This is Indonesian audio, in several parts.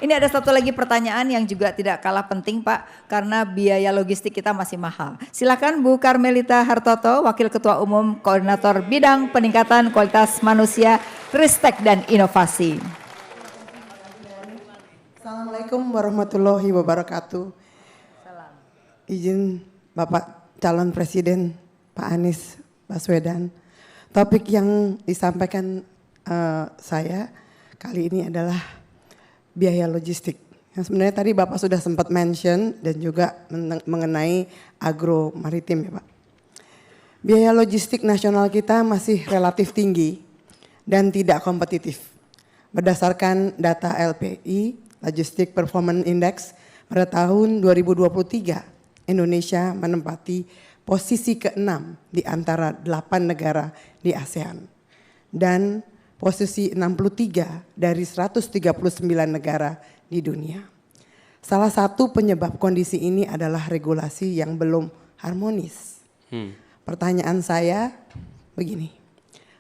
Ini ada satu lagi pertanyaan yang juga tidak kalah penting Pak, karena biaya logistik kita masih mahal. Silakan Bu Karmelita Hartoto, Wakil Ketua Umum Koordinator Bidang Peningkatan Kualitas Manusia, Ristek dan Inovasi. Assalamualaikum warahmatullahi wabarakatuh. Salam. Izin Bapak calon Presiden Pak Anies Baswedan. Topik yang disampaikan saya kali ini adalah biaya logistik. Yang sebenarnya tadi Bapak sudah sempat mention dan juga mengenai agro maritim ya Pak. Biaya logistik nasional kita masih relatif tinggi dan tidak kompetitif. Berdasarkan data LPI, Logistic Performance Index, pada tahun 2023 Indonesia menempati posisi ke-6 di antara 8 negara di ASEAN dan posisi 63 dari 139 negara di dunia. Salah satu penyebab kondisi ini adalah regulasi yang belum harmonis. Pertanyaan saya begini,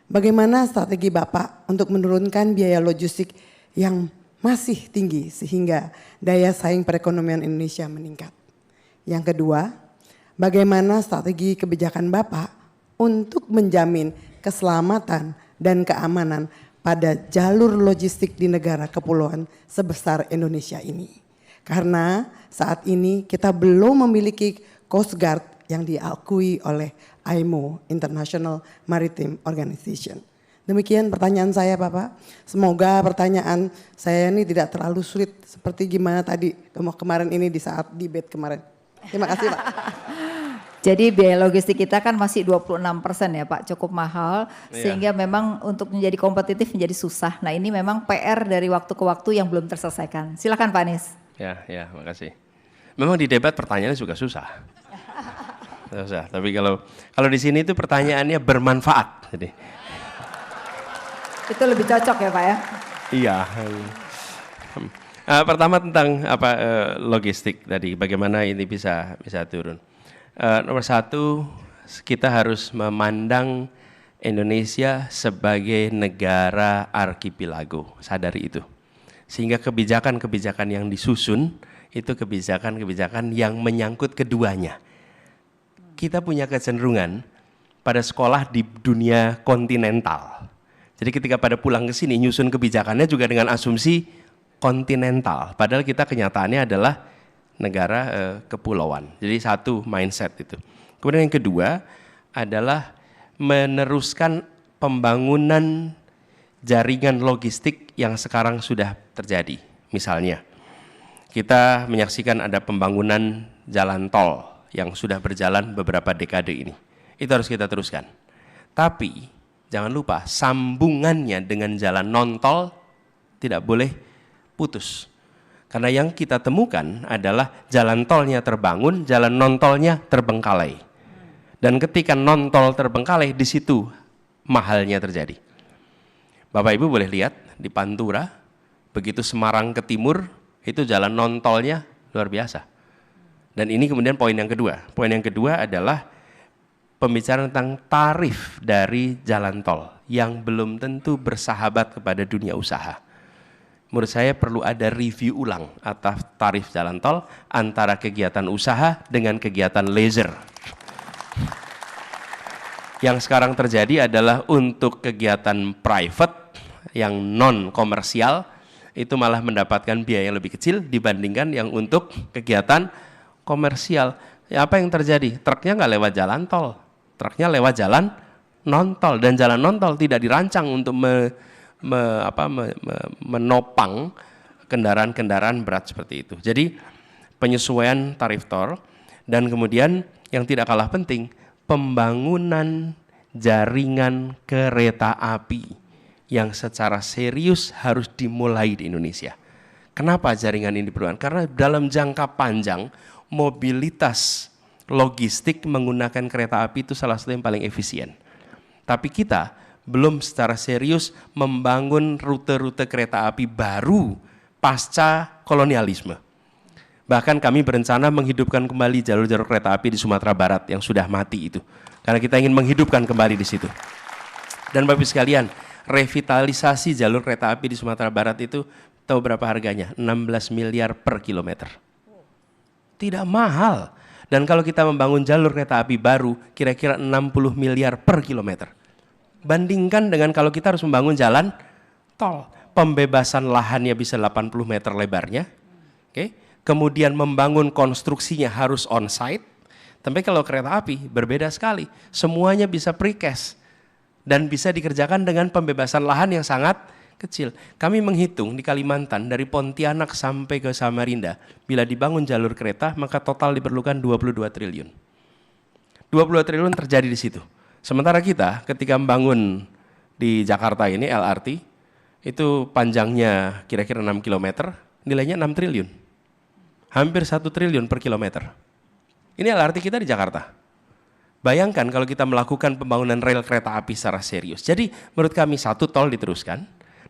bagaimana strategi Bapak untuk menurunkan biaya logistik yang masih tinggi sehingga daya saing perekonomian Indonesia meningkat? Yang kedua, bagaimana strategi kebijakan Bapak untuk menjamin keselamatan dan keamanan pada jalur logistik di negara kepulauan sebesar Indonesia ini? Karena saat ini kita belum memiliki Coast Guard yang diakui oleh IMO, International Maritime Organization. Demikian pertanyaan saya Bapak. Semoga pertanyaan saya ini tidak terlalu sulit seperti gimana tadi kemarin ini di saat debate kemarin. Terima kasih Pak. Jadi biaya logistik kita kan masih 26% ya Pak, cukup mahal. Sehingga memang untuk menjadi kompetitif menjadi susah. Nah ini memang PR dari waktu ke waktu yang belum terselesaikan. Silakan Pak Anies. Ya, makasih. Memang di debat pertanyaannya juga susah. Susah, tapi kalau di sini itu pertanyaannya bermanfaat. Jadi. Itu lebih cocok ya Pak ya? Iya. Pertama tentang logistik tadi, bagaimana ini bisa turun. Nomor satu, kita harus memandang Indonesia sebagai negara arkipelago, sadari itu. Sehingga kebijakan-kebijakan yang disusun itu kebijakan-kebijakan yang menyangkut keduanya. Kita punya kecenderungan pada sekolah di dunia kontinental. Jadi ketika pada pulang ke sini nyusun kebijakannya juga dengan asumsi kontinental. Padahal kita kenyataannya adalah negara kepulauan. Jadi satu mindset itu. Kemudian yang kedua adalah meneruskan pembangunan jaringan logistik yang sekarang sudah terjadi. Misalnya, kita menyaksikan ada pembangunan jalan tol yang sudah berjalan beberapa dekade ini. Itu harus kita teruskan. Tapi jangan lupa sambungannya dengan jalan non-tol tidak boleh putus. Karena yang kita temukan adalah jalan tolnya terbangun, jalan non-tolnya terbengkalai. Dan ketika non-tol terbengkalai, di situ mahalnya terjadi. Bapak Ibu boleh lihat di Pantura, begitu Semarang ke timur, itu jalan non-tolnya luar biasa. Dan ini kemudian poin yang kedua. Poin yang kedua adalah pembicaraan tentang tarif dari jalan tol yang belum tentu bersahabat kepada dunia usaha. Menurut saya perlu ada review ulang atas tarif jalan tol antara kegiatan usaha dengan kegiatan leisure. Yang sekarang terjadi adalah untuk kegiatan private yang non-komersial itu malah mendapatkan biaya yang lebih kecil dibandingkan yang untuk kegiatan komersial. Ya, apa yang terjadi? Truknya nggak lewat jalan tol, truknya lewat jalan non-tol, dan jalan non-tol tidak dirancang untuk menopang kendaraan-kendaraan berat seperti itu. Jadi penyesuaian tarif tol, dan kemudian yang tidak kalah penting, pembangunan jaringan kereta api yang secara serius harus dimulai di Indonesia. Kenapa jaringan ini diperlukan? Karena dalam jangka panjang mobilitas logistik menggunakan kereta api itu salah satu yang paling efisien. Tapi kita belum secara serius membangun rute-rute kereta api baru pasca kolonialisme. Bahkan kami berencana menghidupkan kembali jalur-jalur kereta api di Sumatera Barat yang sudah mati itu. Karena kita ingin menghidupkan kembali di situ. Dan Bapak Ibu sekalian, revitalisasi jalur kereta api di Sumatera Barat itu Tahu berapa harganya? 16 miliar per kilometer. Tidak mahal. Dan kalau kita membangun jalur kereta api baru, kira-kira 60 miliar per kilometer. Bandingkan dengan kalau kita harus membangun jalan tol. Pembebasan lahannya bisa 80 meter lebarnya. Oke. Kemudian membangun konstruksinya harus on-site. Tapi kalau kereta api berbeda sekali. Semuanya bisa precast. Dan bisa dikerjakan dengan pembebasan lahan yang sangat kecil. Kami menghitung di Kalimantan dari Pontianak sampai ke Samarinda. Bila dibangun jalur kereta maka total diperlukan 22 triliun. 22 triliun terjadi di situ. Sementara kita ketika membangun di Jakarta ini LRT, itu panjangnya kira-kira 6 km, nilainya 6 triliun. Hampir 1 triliun per kilometer. Ini LRT kita di Jakarta. Bayangkan kalau kita melakukan pembangunan rel kereta api secara serius. Jadi menurut kami satu, tol diteruskan,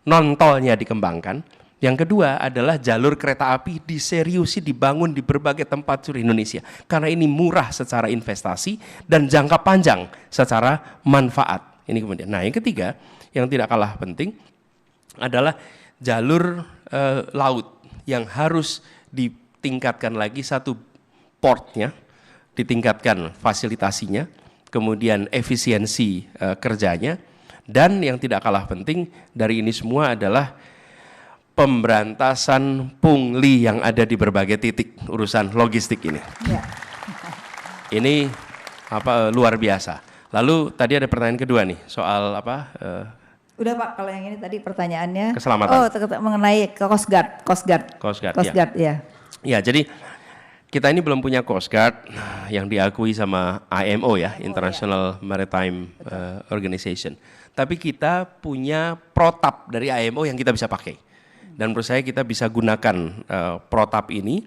non-tolnya dikembangkan. Yang kedua adalah jalur kereta api diseriusi dibangun di berbagai tempat seluruh Indonesia. Karena ini murah secara investasi dan jangka panjang secara manfaat. Ini kemudian. Nah yang ketiga, yang tidak kalah penting, adalah jalur laut yang harus ditingkatkan lagi, satu portnya, ditingkatkan fasilitasinya, kemudian efisiensi kerjanya, dan yang tidak kalah penting dari ini semua adalah pemberantasan pungli yang ada di berbagai titik urusan logistik ini. Ya. Ini luar biasa. Lalu tadi ada pertanyaan kedua nih soal Udah Pak, kalau yang ini tadi pertanyaannya. Keselamatan. Oh, mengenai Coast Guard. Coast Guard, ya. Ya, jadi kita ini belum punya Coast Guard yang diakui sama IMO ya, International Maritime Organization. Tapi kita punya protap dari IMO yang kita bisa pakai. Dan menurut saya kita bisa gunakan protap ini,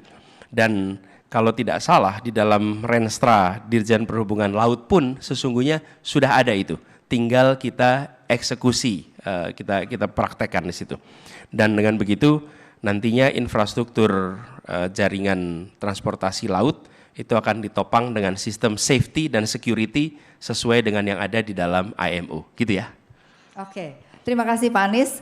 dan kalau tidak salah di dalam Renstra Dirjen Perhubungan Laut pun sesungguhnya sudah ada itu. Tinggal kita eksekusi, kita praktekkan di situ. Dan dengan begitu nantinya infrastruktur jaringan transportasi laut itu akan ditopang dengan sistem safety dan security sesuai dengan yang ada di dalam IMO, gitu ya. Oke, terima kasih Pak Anies.